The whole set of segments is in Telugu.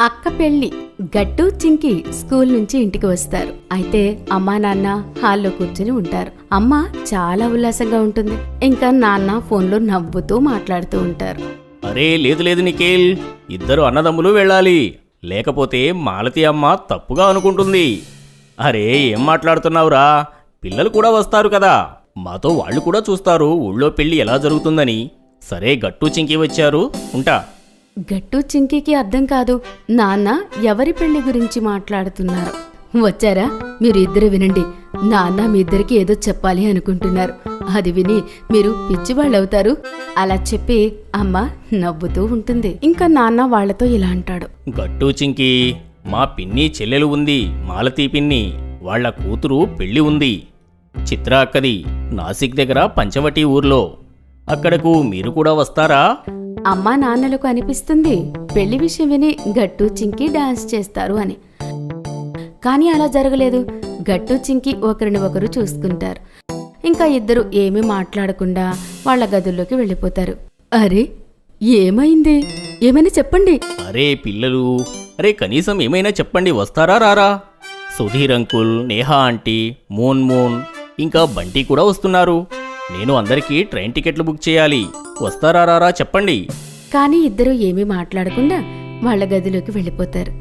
అక్క పెళ్లి. గట్టు చింకి స్కూల్ నుంచి ఇంటికి వస్తారు. అయితే అమ్మా నాన్న హాల్లో కూర్చుని ఉంటారు. అమ్మ చాలా ఉల్లాసంగా ఉంటుంది. ఇంకా నాన్న ఫోన్లో నవ్వుతూ మాట్లాడుతూ ఉంటారు. అరే లేదు లేదు నిఖిల్, ఇద్దరు అన్నదమ్ములు వెళ్ళాలి, లేకపోతే మాలతి అమ్మ తప్పుగా అనుకుంటుంది. అరే ఏం మాట్లాడుతున్నావురా, పిల్లలు కూడా వస్తారు కదా, మాతో వాళ్ళు కూడా చూస్తారు ఊళ్ళో పెళ్లి ఎలా జరుగుతుందని. సరే గట్టు చింకి వచ్చారు, ఉంటా. గట్టు చింకీకి అర్థం కాదు, నాన్న ఎవరి పెళ్లి గురించి మాట్లాడుతున్నారు. వచ్చారా, మీరు ఇద్దరు వినండి, నాన్న మీ ఇద్దరికి ఏదో చెప్పాలి అనుకుంటున్నారు, అది విని మీరు పిచ్చివాళ్ళవుతారు. అలా చెప్పి అమ్మ నవ్వుతూ ఉంటుంది. ఇంకా నాన్న వాళ్లతో ఇలా అంటాడు. గట్టు చింకి, మా పిన్ని చెల్లెలు ఉంది, మాలతీ పిన్ని, వాళ్ల కూతురు పెళ్లి ఉంది, చిత్ర అక్కది, నాసిక్ దగ్గర పంచవటి ఊర్లో. అక్కడకు మీరు కూడా వస్తారా? అమ్మా నాన్నలకు అనిపిస్తుంది పెళ్లి విషయం విని గట్టు చింకి డాన్స్ చేస్తారు అని. కానీ అలా జరగలేదు. గట్టు చింకి ఒకరిని ఒకరు చూసుకుంటారు. ఇంకా ఇద్దరు ఏమీ మాట్లాడకుండా వాళ్ళ గదుల్లోకి వెళ్ళిపోతారు. అరే ఏమైంది, ఏమైనా చెప్పండి. అరే పిల్లలు, అరే కనీసం ఏమైనా చెప్పండి, వస్తారా రారా? సుధీర్ అంకుల్, నేహా ఆంటీ, మోన్ ఇంకా బంటి కూడా వస్తున్నారు. నేను అందరికీ ట్రైన్ టికెట్లు బుక్ చేయాలి, వస్తారా రారా చెప్పండి. కానీ ఇద్దరు ఏమీ మాట్లాడకుండా వాళ్ళ గదిలోకి వెళ్ళిపోతారు.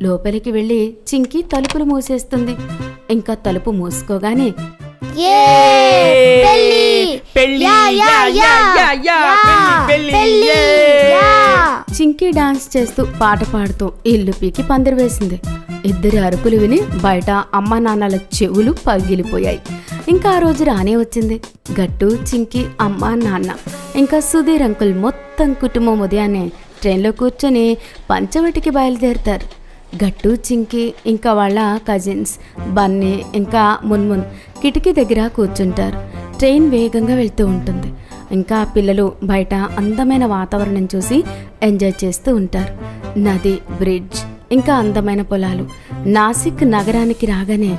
లోపలికి వెళ్ళి చింకి తలుపులు మూసేస్తుంది. ఇంకా తలుపు మూసుకోగానే చింకి డాన్స్ చేస్తూ పాట పాడుతూ ఇల్లు పీకి పందిరి వేసింది. ఇద్దరి అరుపులు విని బయట అమ్మా నాన్నల చెవులు పగిలిపోయాయి. ఇంకా ఆ రోజు రానే వచ్చింది. గట్టు చింకి అమ్మా నాన్న ఇంకా సుధీర్ అంకుల్ మొత్తం కుటుంబం ఉదయాన్నే ట్రైన్లో కూర్చొని పంచవటికి బయలుదేరుతారు. గట్టు చింకి ఇంకా వాళ్ళ కజిన్స్ బన్నీ ఇంకా మున్మున్ కిటికీ దగ్గర కూర్చుంటారు. ట్రైన్ వేగంగా వెళ్తూ ఉంటుంది. ఇంకా పిల్లలు బయట అందమైన వాతావరణం చూసి ఎంజాయ్ చేస్తూ ఉంటారు. నది, బ్రిడ్జ్ ఇంకా అందమైన పొలాలు. నాసిక్ నగరానికి రాగానే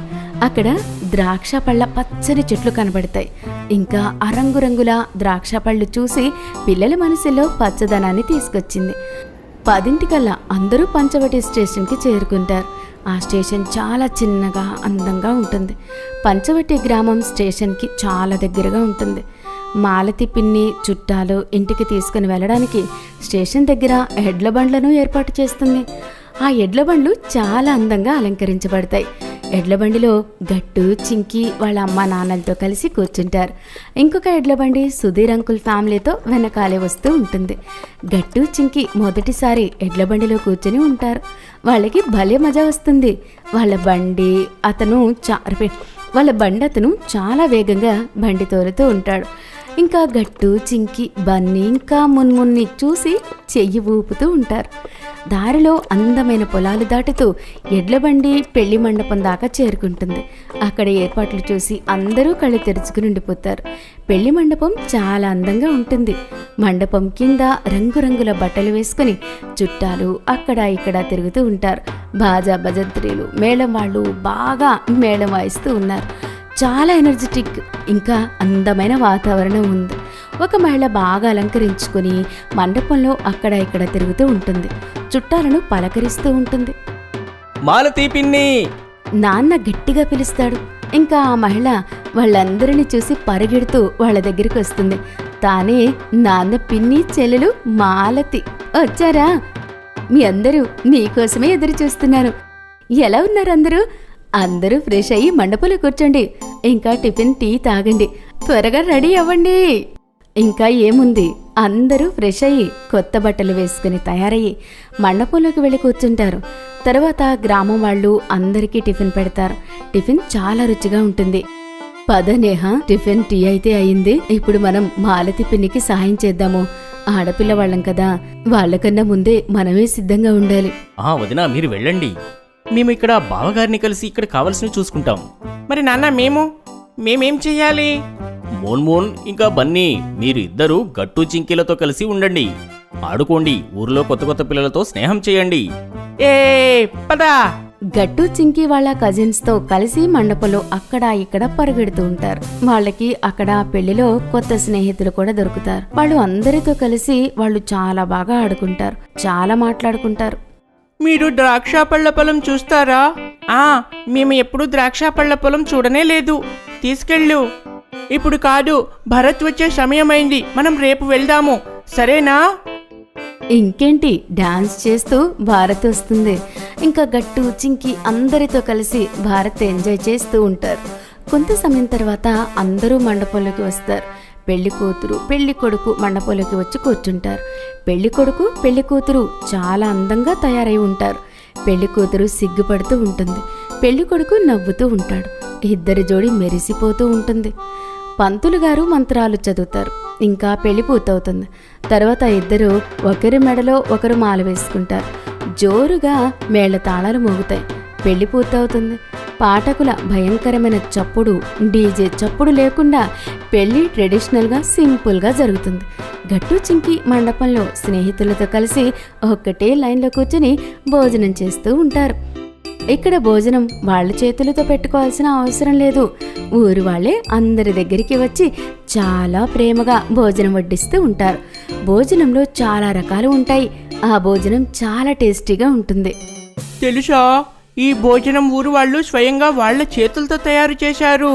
అక్కడ ద్రాక్ష పళ్ళ పచ్చని చెట్లు కనబడతాయి. ఇంకా అరంగురంగుల ద్రాక్ష పళ్ళు చూసి పిల్లల మనసులో పచ్చదనాన్ని తీసుకొచ్చింది. 10 అందరూ పంచవటి స్టేషన్కి చేరుకుంటారు. ఆ స్టేషన్ చాలా చిన్నగా అందంగా ఉంటుంది. పంచవటి గ్రామం స్టేషన్కి చాలా దగ్గరగా ఉంటుంది. మాలతి పిన్ని చుట్టాలు ఇంటికి తీసుకుని వెళ్ళడానికి స్టేషన్ దగ్గర ఎడ్ల బండ్లను ఏర్పాటు చేస్తుంది. ఆ ఎడ్ల బండ్లు చాలా అందంగా అలంకరించబడతాయి. ఎడ్ల బండిలో గట్టు చింకి వాళ్ళ అమ్మా నాన్నలతో కలిసి కూర్చుంటారు. ఇంకొక ఎడ్ల బండి సుధీర్ అంకుల్ ఫ్యామిలీతో వెనకాలే వస్తూ ఉంటుంది. గట్టు చింకి మొదటిసారి ఎడ్ల బండిలో కూర్చుని ఉంటారు. వాళ్ళకి భలే మజా వస్తుంది. వాళ్ళ బండి అతను చాలా వేగంగా బండి తోలుతూ ఉంటాడు. ఇంకా గట్టు చింకి బన్నీ ఇంకా మున్మున్ని చూసి చెయ్యి ఊపుతూ ఉంటారు. దారిలో అందమైన పొలాలు దాటుతూ ఎడ్లబండి పెళ్లి మండపం దాకా చేరుకుంటుంది. అక్కడ ఏర్పాట్లు చూసి అందరూ కళ్ళు తెరుచుకుని ఉండిపోతారు. పెళ్లి మండపం చాలా అందంగా ఉంటుంది. మండపం కింద రంగురంగుల బట్టలు వేసుకుని చుట్టాలు అక్కడ ఇక్కడ తిరుగుతూ ఉంటారు. బాజా భజంత్రీలు మేళం వాళ్ళు బాగా మేళం వాయిస్తూ ఉన్నారు. చాలా ఎనర్జెటిక్ ఇంకా అందమైన వాతావరణం ఉంది. ఒక మహిళ బాగా అలంకరించుకుని మండపంలో అక్కడ ఇక్కడ తిరుగుతూ ఉంటుంది. చుట్టాలను పలకరిస్తూ ఉంటుంది. మాలతీ పిన్ని, నాన్న గట్టిగా పిలుస్తాడు. ఇంకా ఆ మహిళ వాళ్ళందరినీ చూసి పరిగెడుతూ వాళ్ళ దగ్గరికి వస్తుంది. తానే నాన్న పిన్ని చెల్లెలు మాలతి. వచ్చారా? మీ అందరూ మీకోసమే ఎదురు చూస్తున్నాను. ఎలా ఉన్నారు అందరూ? అందరూ ఫ్రెష్ అయ్యి మండపంలో కూర్చోండి. ఇంకా టిఫిన్ టీ తాగండి. త్వరగా రెడీ అవ్వండి. ఇంకా ఏముంది, అందరూ ఫ్రెష్ అయ్యి కొత్త బట్టలు వేసుకుని తయారయ్యి మండపంలోకి వెళ్ళి కూర్చుంటారు. తర్వాత గ్రామం వాళ్ళు అందరికీ టిఫిన్ పెడతారు. టిఫిన్ చాలా రుచిగా ఉంటుంది. పద నేహ, టిఫిన్ టీ అయితే అయింది. ఇప్పుడు మనం మాలతి పిన్నికి సాయం చేద్దాము. ఆడపిల్ల వాళ్ళం కదా, వాళ్ళకన్నా ముందే మనమే సిద్ధంగా ఉండాలి. వదినా మీరు వెళ్ళండి, మేము ఇక్కడ బావగారిని కలిసి ఇక్కడ కావాల్సినవి చూసుకుంటాం. మరి నాన్న మేమేం చెయ్యాలి? మోన్ ఇంకా బన్నీ, మీరు ఇద్దరు గట్టు చింకీలతో కలిసి ఉండండి, ఆడుకోండి, ఊర్లో కొత్త పిల్లలతో స్నేహం చేయండి. పదా. గట్టు చింకి వాళ్ళ కజిన్స్ తో కలిసి మండపంలో అక్కడ ఇక్కడ పరిగెడుతూ ఉంటారు. వాళ్ళకి అక్కడ పెళ్లిలో కొత్త స్నేహితులు కూడా దొరుకుతారు. వాళ్ళు అందరితో కలిసి వాళ్ళు చాలా బాగా ఆడుకుంటారు, చాలా మాట్లాడుకుంటారు. మీరు ద్రాక్ష పళ్ళ పొలం చూస్తారా? మేము ఎప్పుడు ద్రాక్ష పళ్ళ పొలం చూడనే లేదు. తీసుకెళ్ళు. ఇప్పుడు కాదు, భరత్ వచ్చే సమయమైంది. మనం రేపు వెళ్దాము, సరేనా? ఇంకేంటి, డాన్స్ చేస్తూ భారత్ వస్తుంది. ఇంకా గట్టు చింకి అందరితో కలిసి భారత్ ఎంజాయ్ చేస్తూ ఉంటారు. కొంత సమయం తర్వాత అందరూ మండపంలోకి వస్తారు. పెళ్లి కూతురు పెళ్లి కొడుకు మండపంలోకి వచ్చి కూర్చుంటారు. పెళ్లి కొడుకు పెళ్లి కూతురు చాలా అందంగా తయారై ఉంటారు. పెళ్లి కూతురు సిగ్గుపడుతూ ఉంటుంది. పెళ్లి కొడుకు నవ్వుతూ ఉంటాడు. ఇద్దరి జోడి మెరిసిపోతూ ఉంటుంది. పంతులు గారు మంత్రాలు చదువుతారు. ఇంకా పెళ్లి పూర్తవుతుంది. తర్వాత ఇద్దరు ఒకరి మెడలో ఒకరు మాల వేసుకుంటారు. జోరుగా మేళ తాళాలు మోగుతాయి. పెళ్లి పూర్తవుతుంది. పాఠకుల భయంకరమైన చప్పుడు, డీజే చప్పుడు లేకుండా పెళ్లి ట్రెడిషనల్గా సింపుల్గా జరుగుతుంది. గట్టు చింకి మండపంలో స్నేహితులతో కలిసి ఒక్కటే లైన్లో కూర్చుని భోజనం చేస్తూ ఉంటారు. ఇక్కడ భోజనం వాళ్ళ చేతులతో పెట్టుకోవాల్సిన అవసరం లేదు. ఊరు వాళ్ళే అందరి దగ్గరికి వచ్చి చాలా ప్రేమగా భోజనం వడ్డిస్తూ ఉంటారు. భోజనంలో చాలా రకాలు ఉంటాయి. ఆ భోజనం చాలా టేస్టీగా ఉంటుంది. తెలుసా, ఈ భోజనం ఊరు వాళ్ళు స్వయంగా వాళ్ళ చేతులతో తయారు చేశారు.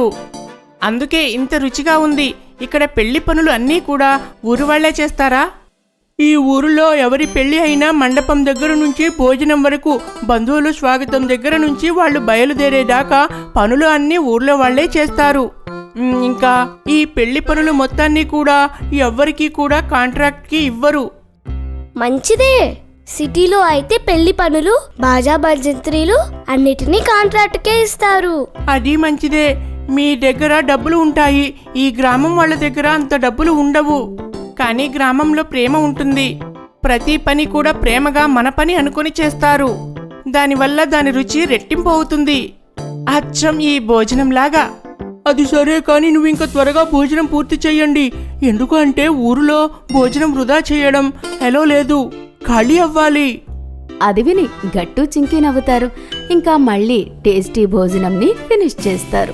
అందుకే ఇంత రుచిగా ఉంది. ఇక్కడ పెళ్లి పనులు అన్నీ కూడా ఊరు వాళ్లే చేస్తారా? ఈ ఊరిలో ఎవరి పెళ్లి అయినా మండపం దగ్గర నుంచి భోజనం వరకు, బంధువులు స్వాగతం దగ్గర నుంచి వాళ్ళు బయలుదేరేదాకా పనులు అన్నీ ఊర్లో వాళ్లే చేస్తారు. ఇంకా ఈ పెళ్లి పనులు మొత్తాన్ని కూడా ఎవ్వరికీ కూడా కాంట్రాక్ట్కి ఇవ్వరు. మంచిదే. సిటీలో అయితే పెళ్లి పనులు, బాజా భజంత్రీలు అన్నిటినీ కాంట్రాక్ట్కే ఇస్తారు. అది మంచిదే. మీ దగ్గర డబ్బులు ఉంటాయి. ఈ గ్రామం వాళ్ళ దగ్గర అంత డబ్బులు ఉండవు. కానీ గ్రామంలో ప్రేమ ఉంటుంది. ప్రతి పని కూడా ప్రేమగా మన పని అనుకుని చేస్తారు. దానివల్ల దాని రుచి రెట్టింపు అవుతుంది. అచ్చం ఈ భోజనం లాగా. అది సరే, కానీ నువ్వు ఇంకా త్వరగా భోజనం పూర్తి చెయ్యండి. ఎందుకంటే ఊరిలో భోజనం వృధా చేయడం ఎలా లేదు, ఖాళీ అవ్వాలి. అది విని గట్టు చింకి నవ్వుతారు. ఇంకా మళ్ళీ టేస్టీ భోజనంని ఫినిష్ చేస్తారు.